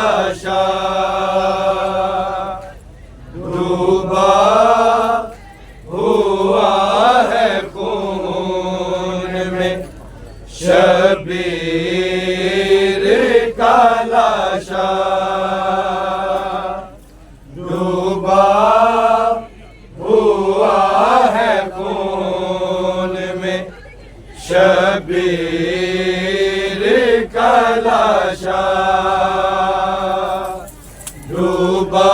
लाशा डूबा हुआ है खून में शबीर का लाशा डूबा हुआ है खून में शबीर का लाशा डूबा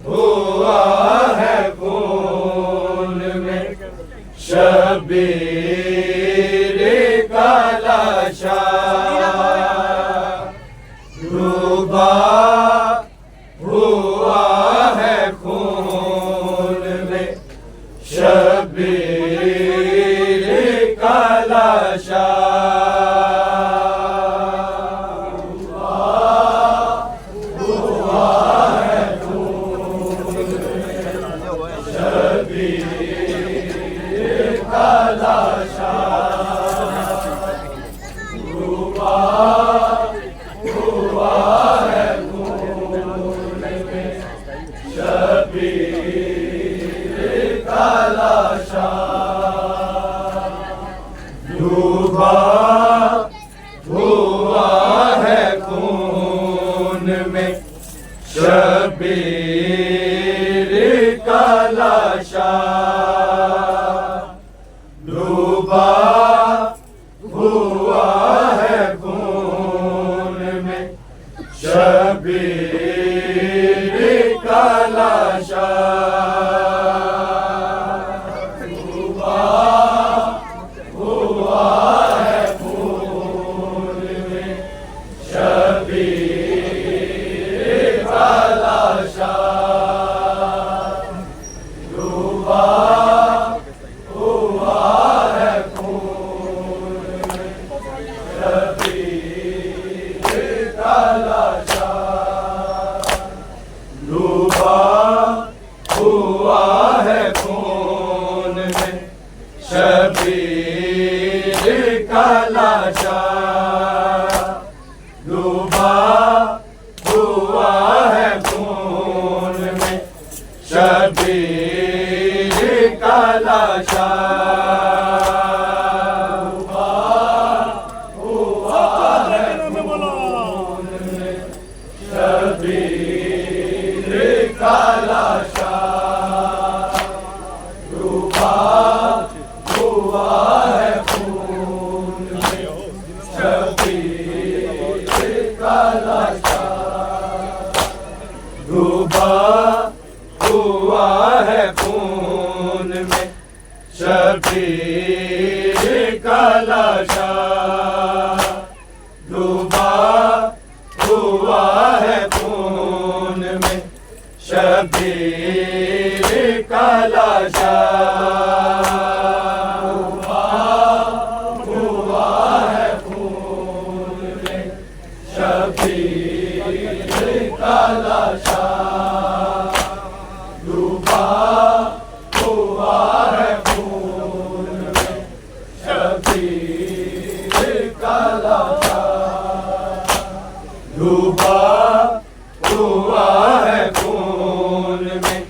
हुआ है खून में शबीर का लाशा डूबा हुआ है खून में शबीर का लाशा डूबा हुआ है खून में शबीर का लाशा डूबा हुआ है खून में शबीर का लाशा डूबा हुआ है खून में शबीर का लाशा डूबा हुआ है खून में शबीर का लाशा डूबा हुआ है खून में शबीर का लाशा डूबा हुआ है खून में शबीर का लाशा डूबा हुआ है खून में शबीर का लाशा डूबा हुआ है खून में शबीर का लाशा डूबा हुआ है खून में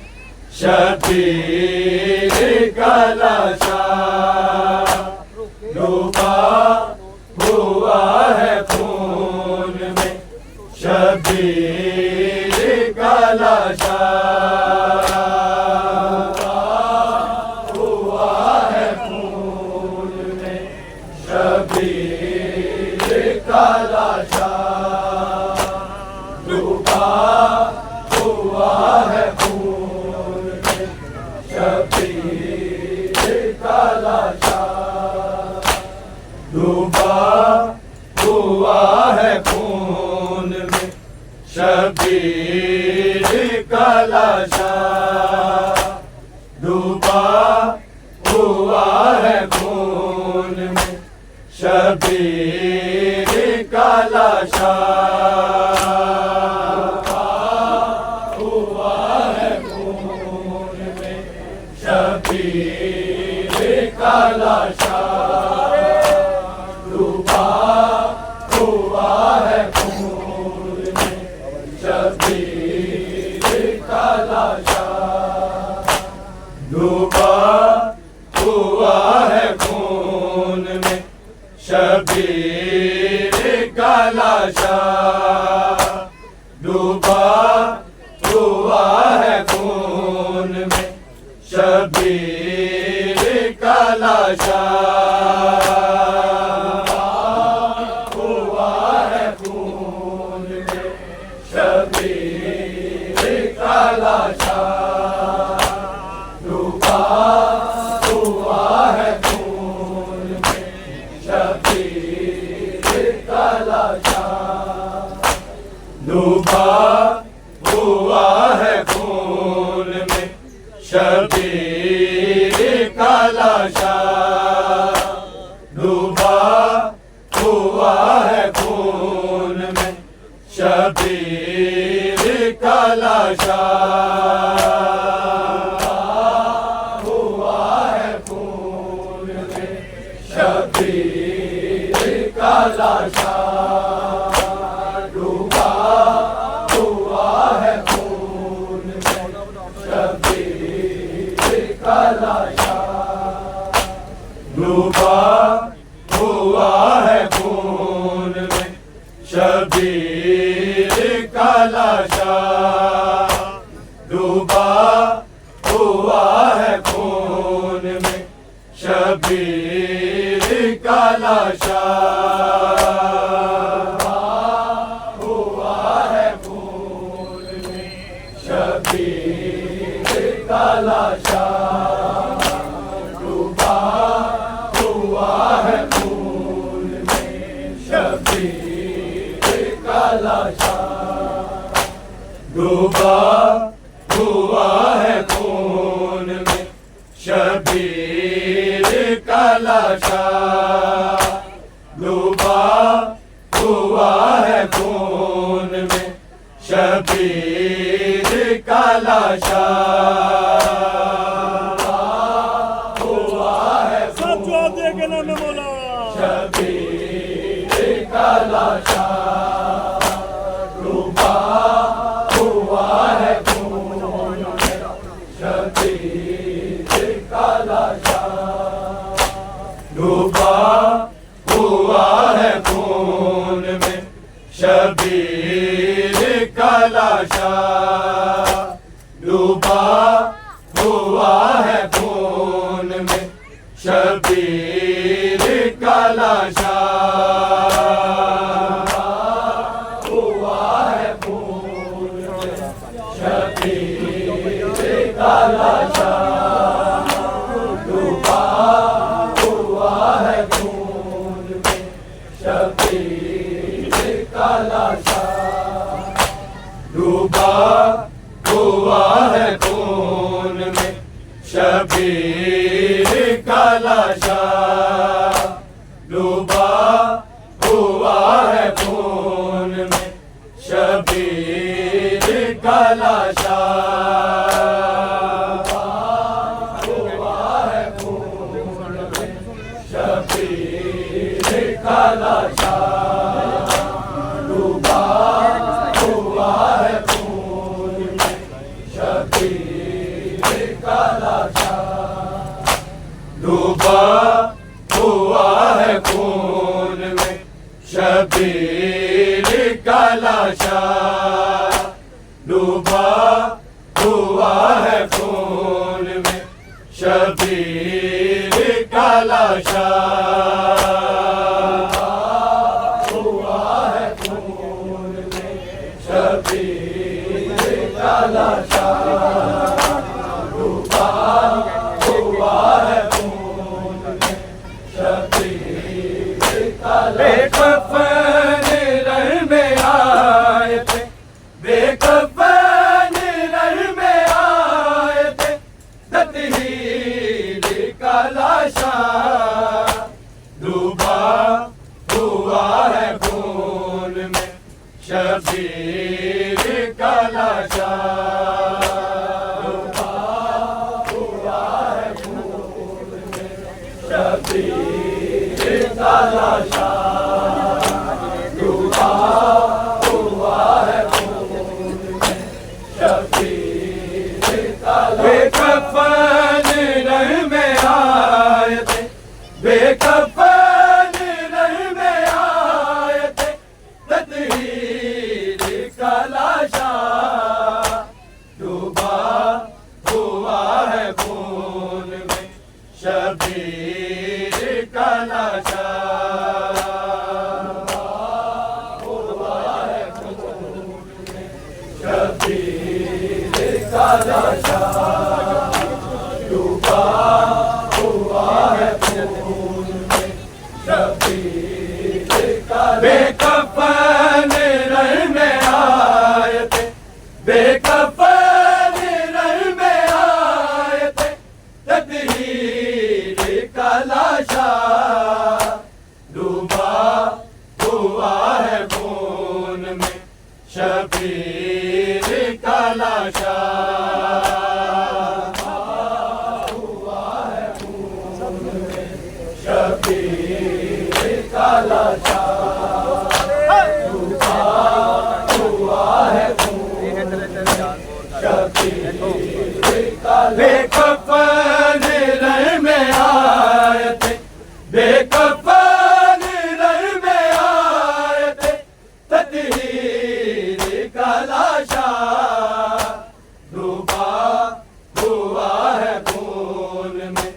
शबीर का लाशा डूबा हुआ है खून में शबीर का लाशा हुआ है खून में शबीर का लाशा डूबा हुआ है खून में शबीर का लाशा डूबा हुआ है खून में शबीर का लाशा डूबा हुआ है खून में शबीर का लाशा हुआ है खून में शबीर का लाशा डूबा हुआ है खून डूबा हुआ है खून में शबीर का लाशा, डूबा हुआ है खून में शबीर का लाशा, हुआ है खून में शबीर का लाशा, डूबा हुआ है खून में शबीर का लाशा, डूबा हुआ है खून में शबीर का लाशा, डूबा हुआ है खून में शबीर का लाशा, हुआ है खून में शबीर का लाशा, डूबा हुआ है खून में शबीर का लाशा, डूबा हुआ है खून में शबीर का लाशा, डूबा हुआ है खून में शबीर का लाशा, हुआ है खून में शबीर का लाशा, डूबा हुआ है खून में शबीर का लाशा, डूबा हुआ है खून में शबीर का लाशा, डूबा हुआ है खून में शबीर का लाशा, हुआ है सब जवाब देंगे ना मौला। शबीर का लाशा, डूबा हुआ है खून में शबीर का लाशा, डूबा हुआ है खून में शबीर का लाशा, डूबा हुआ है खून में शबीर का लाशा, हुआ है खून में शबीर का लाशा, डूबा हुआ है खून में शबीर का लाशा, डूबा हुआ है खून में शबीर का लाशा, डूबा हुआ है खून में शबीर का लाशा, हुआ है खून में शबीर का लाशा, डूबा हुआ है खून में शबीर का लाशा, डूबा हुआ है खून में शबीर का लाशा, डूबा हुआ है खून में शबीर का लाशा, हुआ है खून में शबीर का लाशा, डूबा हुआ है खून में शबीर का लाशा, बेकफन रण में आए थे, बेकफन रण में आए थे, तत्हीर का लाशा, डूबा हुआ है खून में शबीर का लाशा, डूबा हुआ है खून में शबीर का लाशा, डूबा हुआ है खून में शबीर का लाशा, बेकफन लाशा डूबा हुआ है खून में शबीर का बेकफन रंग में आए थे बेकफन रंग में आए थे तकदीर का लाशा डूबा हुआ है खून में शबीर का लाशा हुआ है खून में शबीर का लाशा डूबा हुआ है खून शबीर का बेकफन रंग में आए थे बेकफन रंग में आए थे तकदीर का लाशा डूबा हुआ है खून में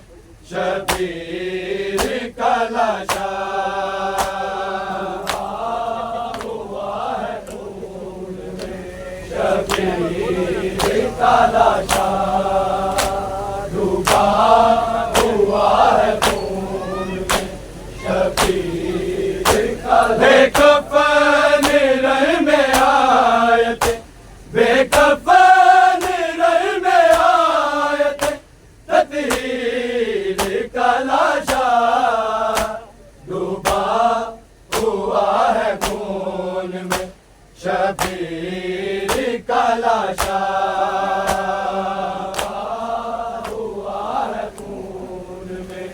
शबीर का लाशा हुआ है खून में शबीर का लाशा डूबा हुआ है खून में शबीर का बेकफन रंग में आए थे बेकफन रंग में आए थे तकदीर का लाशा डूबा हुआ है खून में शबीर का लाशा हुआ है खून में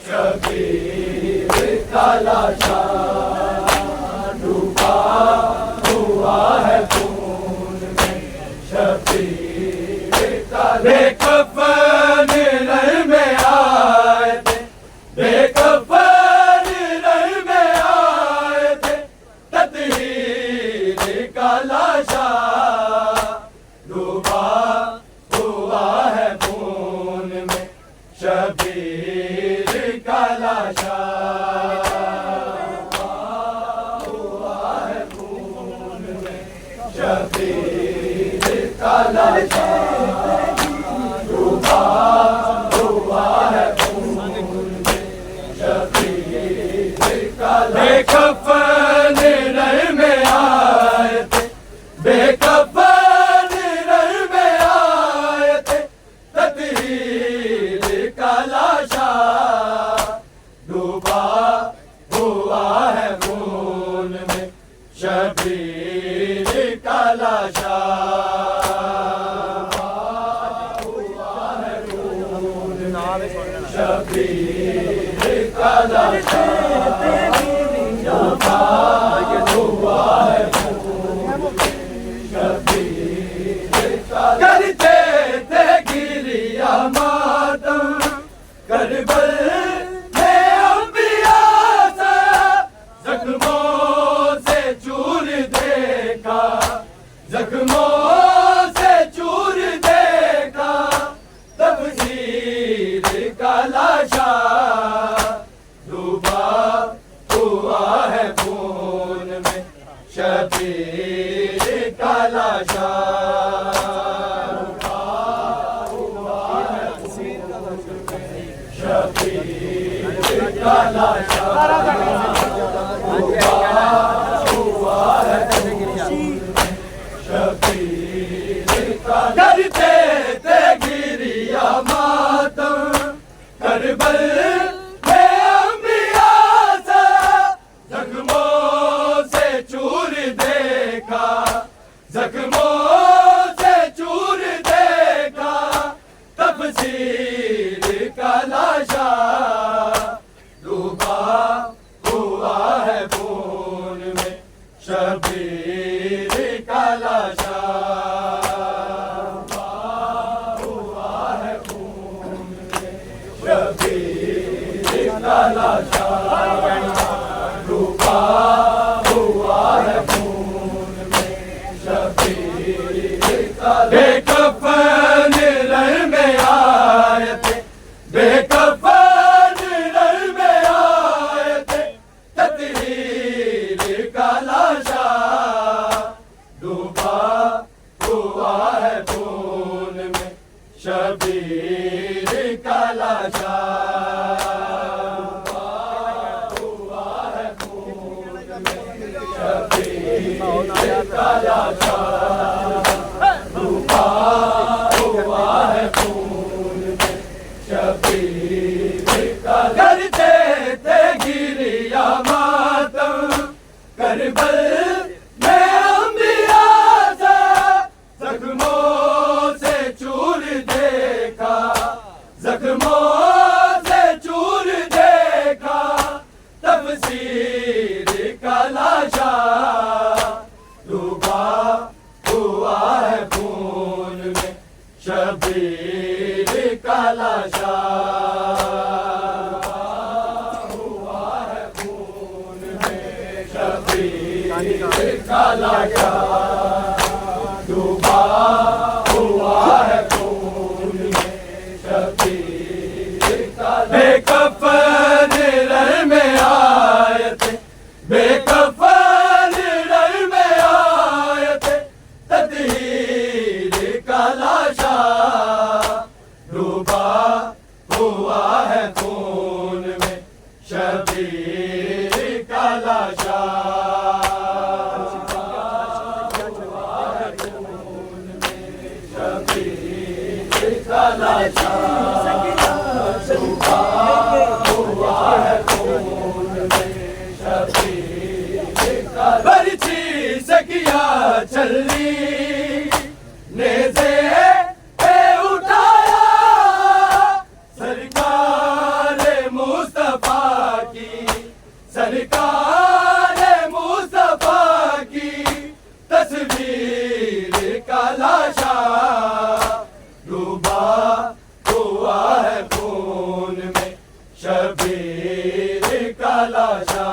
शबीर का लाशा डूबा हुआ है खून में शबीर का बेकफन रंग में आए थे बेकफन रंग में आए थे तकदीर का लाशा डूबा हुआ है खून में शबीर का लाशा हुआ है खून में शबीर का लाशा डूबा हुआ है खून में शबीर का बेकफन रंग में आए थे बेकफन रंग में आए थे तकदीर का लाशा डूबा हुआ है खून में शबीर का लाशा हुआ है खून में शबीर का लाशा डूबा हुआ है खून में शबीर का करते थे गिरिया मातम करबल में अंबिया सा जख्मों से चूर देखा जख्मों से चूर देखा तफसीर का लाशा डूबा हुआ है खून में शबीर का लाशा डूबा हुआ है खून में शबीर का लाशा डूबा हुआ है शबीर का करते थे गिरिया मातम करबल में अंबिया सा जख्मों से चूर देखा जख्मों से चूर देखा तफसीर का लाशा डूबा हुआ है खून में शबीर का लाशा हुआ है खून में शबीर का लाशा डूबा हुआ है खून में शबीर का बेकफन रंग में आए थे बेकफन रंग में आए थे तकदीर का लाशा डूबा हुआ है खून शबीर का लाशा करते थे गिरिया मातम करबल में अंबिया सा जख्मों से चूर देखा जख्मों से चूर देखा तफसीर का लाशा डूबा हुआ है खून में शबीर का लाशा लाशा डूबा हुआ है खून में शबीर का बेकफन रह में आए थे बेकफन रह में आए थे तदहीर का लाशा डूबा हुआ है खून में शबीर का लाशा बरछी सकिया चली नेज़े पे उठाया सरकार मुस्तफा की सरकार मुस्तफा की तस्वीर का लाशा डूबा हुआ है खून में शबीर का लाशा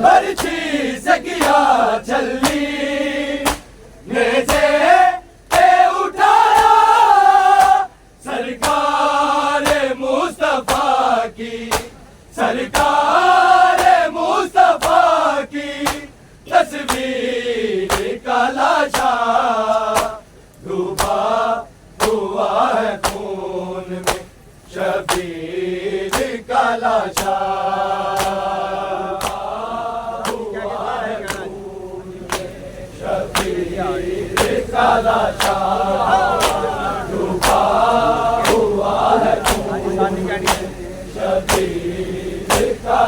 बरछी सकिया चली नेज़े पे उठाया सरकार मुस्तफा की सरकार मुस्तफा की तस्वीर का लाशा डूबा हुआ है खून में शबीर का लाशा लाशा डूबा हुआ है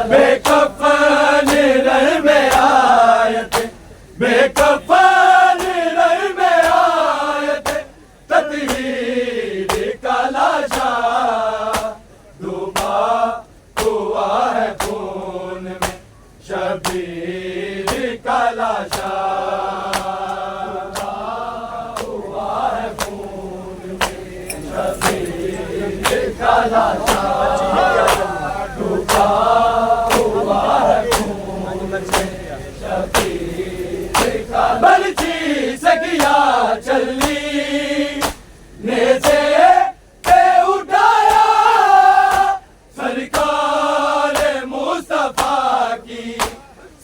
बेकफन रह में आए थे बेकफन रह में आए थे तदहीर का लाशा डूबा हुआ है खून में शबीर का लाशा डूबा हुआ है बरछी सकिया चली नेज़े पे उठाया सरकार मुस्तफा की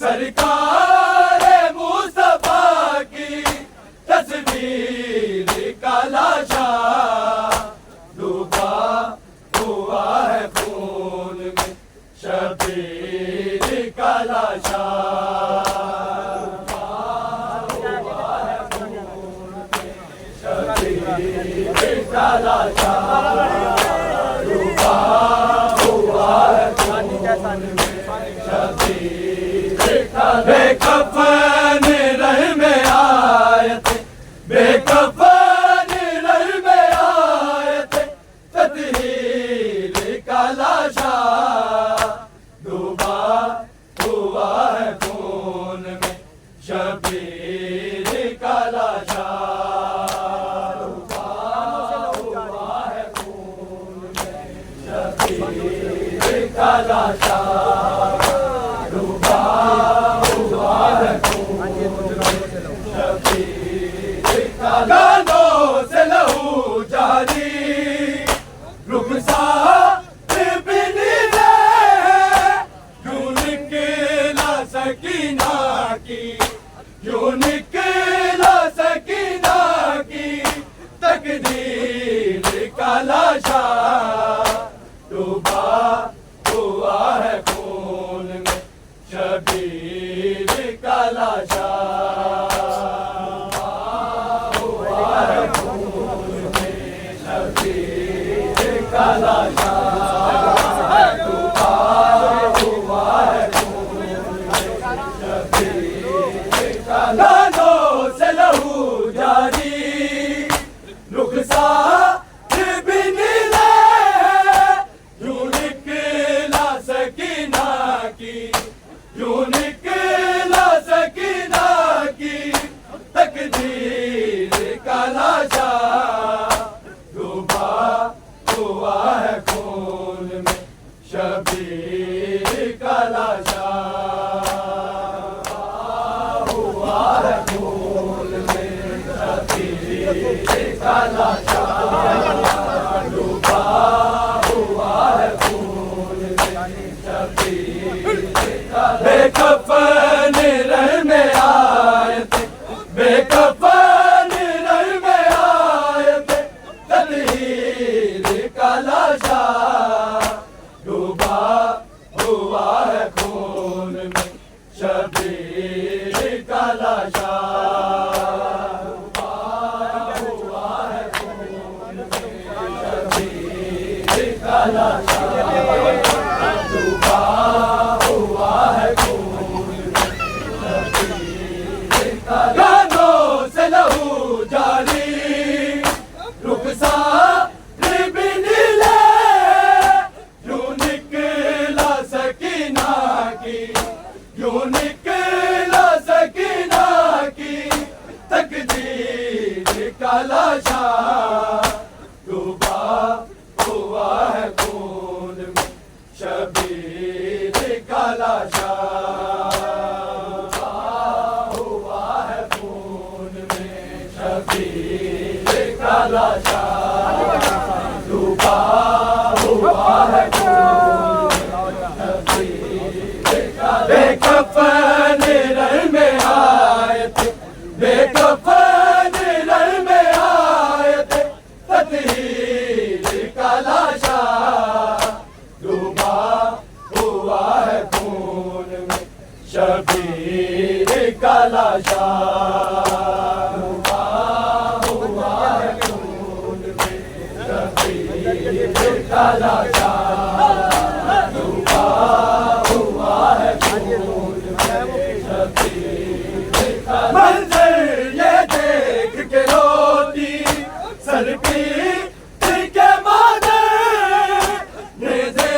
सरकार मुस्तफा की तस्वीर का लाशा डूबा हुआ है खून में शबीर का लाशा शबीर का लाशा डूबा हुआ है खून में शबीर का बेकफन रह में आए थे बेकफन रह में आए थे तदहीर का लाशा डूबा हुआ है खून में शबीर का लाशा डूबा हुआ है खून का लाशा डूबा हुआ है खून में शबीर का बेकफन रह में आए थे बेकफन रह में आए थे तदहीर का लाशा डूबा हुआ है खून में शबीर का लाशा डूबा हुआ है खून में शबीर का लाशा डूबा हुआ है खून में शबीर का कानों से लहू जारी रुखसार भी नीले यूं निकला सकीना की यूं निकला सकीना की तकदीर का लाशा डूबा हुआ है खून में शबीर का लाशा डूबा हुआ है खून में शबीर का लाशा डूबा हुआ है खून में शबीर का बेकफन रह में आए थे बेकफन रह में आए थे तदहीर का लाशा डूबा हुआ है खून में शबीर का लाशा डूबा हुआ है खून में शबीर का लाशा डूबा हुआ है खून में शबीर का मंजर ये देख के रोती सर पीट के मादर नेज़े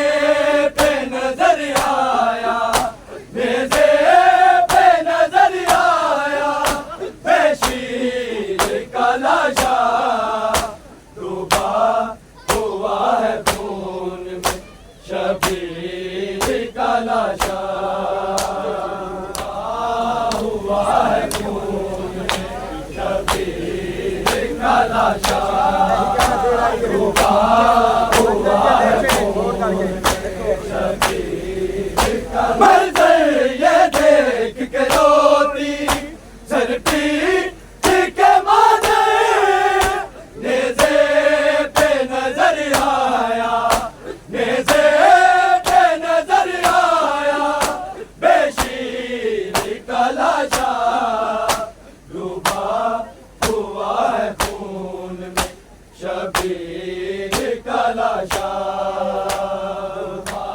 पे नजर आया नेज़े पे नजर आया बेशीर का लाशा डूबा हुआ है खून में शबीर का लाशा डूबा हुआ है खून में शबीर का लाशा डूबा हुआ है खून में शबीर का मंजर ये देख के रोती सर पीट के मादर नेज़े पे नजर आया नेज़े पे नजर आया बेशीर का लाशा डूबा हुआ है खून में शबीर का लाशा डूबा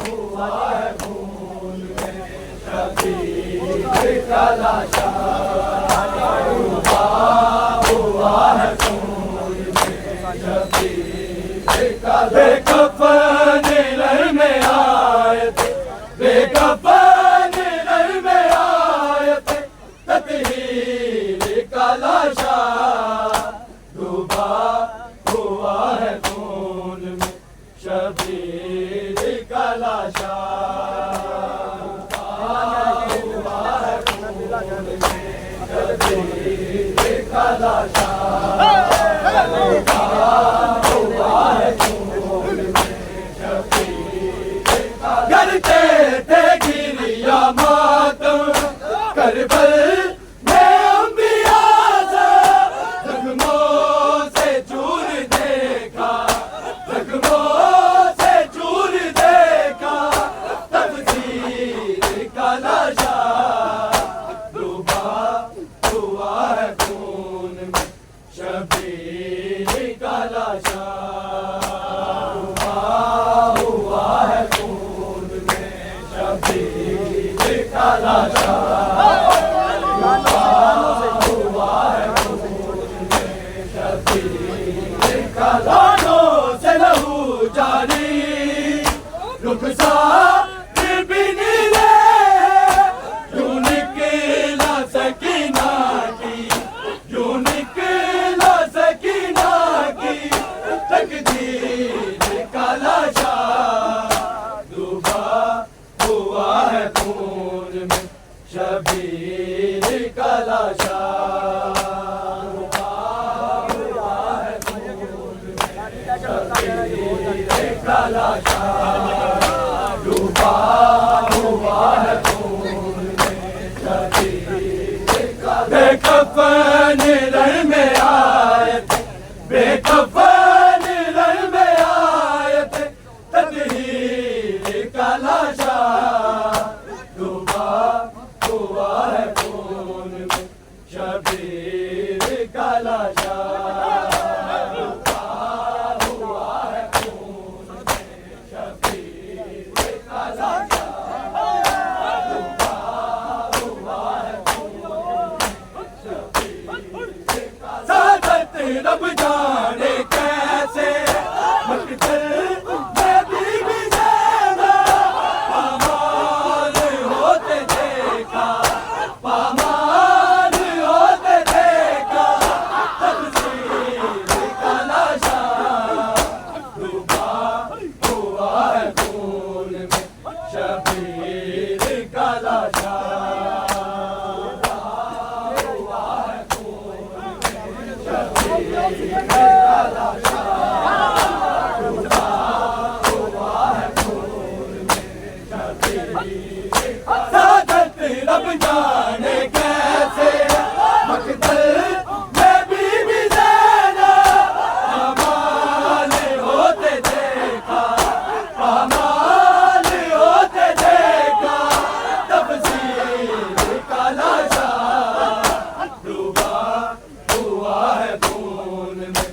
हुआ है खून में शबीर का लाशा डूबा हुआ है खून में शबीर का बेकफन रह में आए थे बेकफन रह में आए थे तदहीर का लाशा डूबा हुआ है खून में शबीर का लाशा डूबा हुआ है खून में शबीर का लाशा डूबा हुआ है खून में शबीर का करते थे गिरिया मातम करबल में अंबिया से जख्मों से चूर देखा जख्मों से चूर देखा तकदीर का लाशा डूबा हुआ है खून में शबीर का लाशा डूबा हुआ है खून में शबीर का लाशा कानों से लहू जारी रुखसार भी नीले यूं निकला सकीना की यूं निकला सकीना शबीर का लाशा हुआ है खून में, शबीर का लाशा हुआ है खून में, शबीर का सादत रब जाने कैसे मकदर में बीबी ज़ैनब पामाल होते देखा, पामाल होते देखा, तकदीर का लाशा डूबा हुआ है खून में, शबीर का लाशा हुआ है खून में, शबीर का लाशा डूबा हुआ है खून में, शबीर सादत रब जाने कैसे मकदर में बीबी ज़ैनब पामाल होते देखा, पामाल होते देखा, तफसीर का लाशा डूबा हुआ है खून में,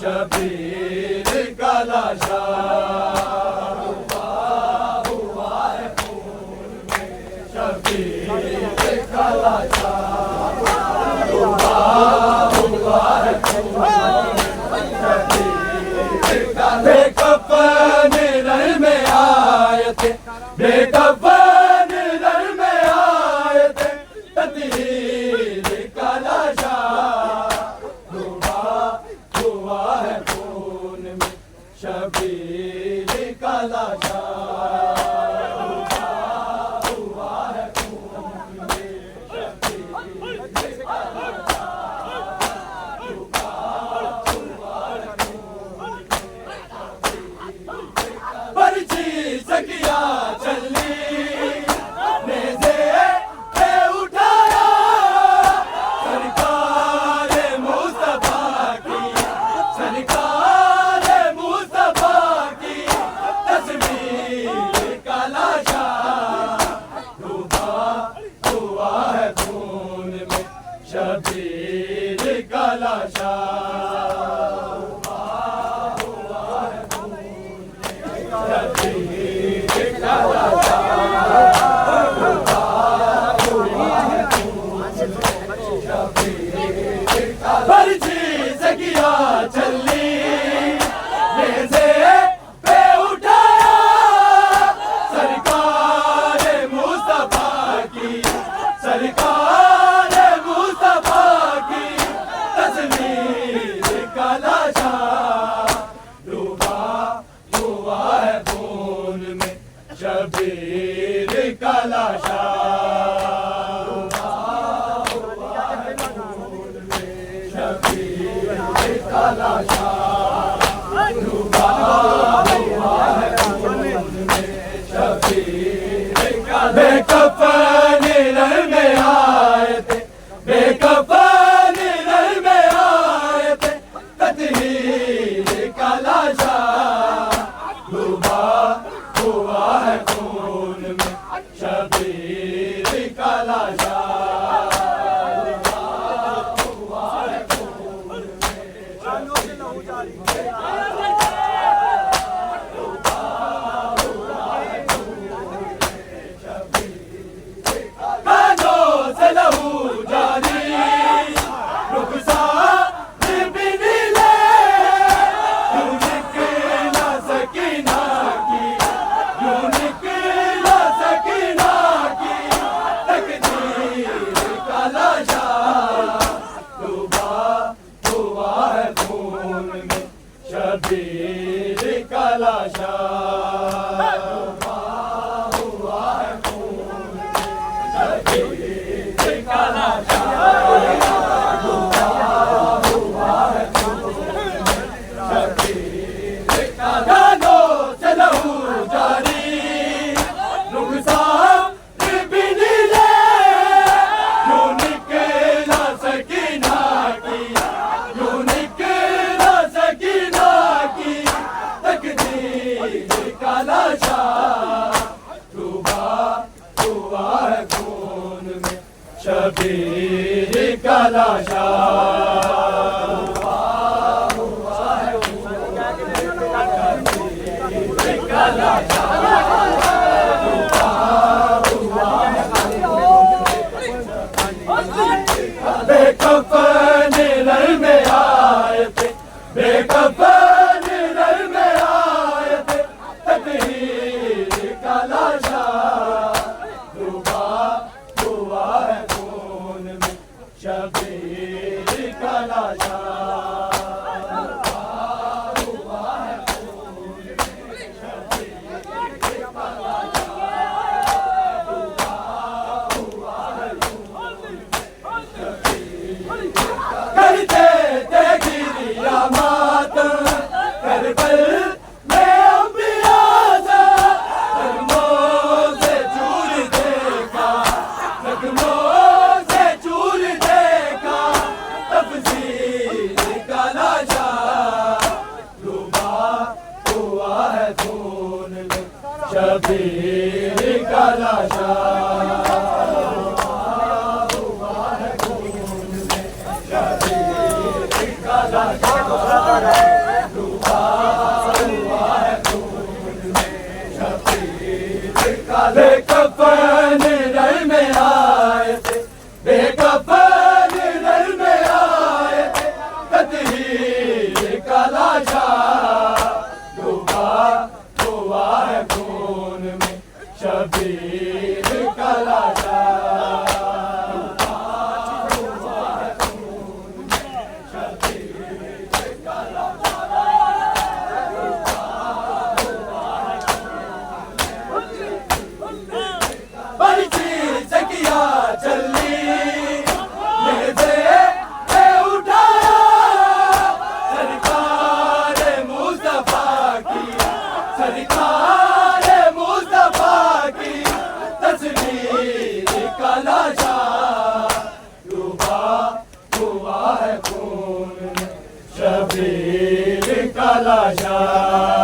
शबीर का लाशा डूबा हुआ है खून में, शबीर का लाशा डूबा हुआ है खून में, शबीर का बेकफन रण में आए थे, बेकफन रण में आए थे, तकदीर का लाशा डूबा हुआ है खून में, शबीर का लाशा डूबा हुआ है खून में, शबीर का लाशा डूबा हुआ है खून में, पर्ची सकिया चली नेज़े पे उठाया, सरकार मुस्तफा की, सरकार मुस्तफा की तस्वीर का लाशा डूबा हुआ है खून में, शबीर का लाशा डूबा हुआ है खून में, शबीर का लाशा डूबा हुआ है खून में, शबीर का पर्ची सकिया चली नेज़े पे उठाया, सरकार मुस्तफा की, सरकार मुस्तफा की तस्वीर का लाशा डूबा हुआ है खून में, शबीर का लाशा डूबा हुआ है खून में, शबीर का लाशा डूबा हुआ है खून में, शबीर का बेकफन रण में आए थे, बेकफन रण में आए थे, तकदीर का लाशा डूबा हुआ है खून में, शबीर का लाशा डूबा हुआ है खून में, शबीर का कानों से लहू जारी, रुखसार भी नीले, यूं निकला सकीना की, यूं निकला सकीना की, तकदीर का लाशा डूबा हुआ है खून में, शबीर का लाशा डूबा हुआ है खून में, शबीर का लाशा डूबा हुआ है खून में, शबीर का कानों से लहू जारी, रुखसार भी नीले, यूं निकला सकीना की, यूं निकला सकीना की, तकदीर लाशा बेकफन रल में आए थे, बेकफन रल में आए थे, तकदीर का लाशा डूबा हुआ है खून में शबीर का लाशा। करते थे गिरिया मातम करबल में अंबिया सा, जख्मों से चूर देखा, जख्मों से चूर देखा, तफसीर का लाशा डूबा हुआ है खून में शबीर का लाशा। बेकफन रल में आए थे, बेकफन रल में आए थे, तकदीर का लाशा डूबा हुआ है खून में शबीर का लाशा। शबीर का लाशा।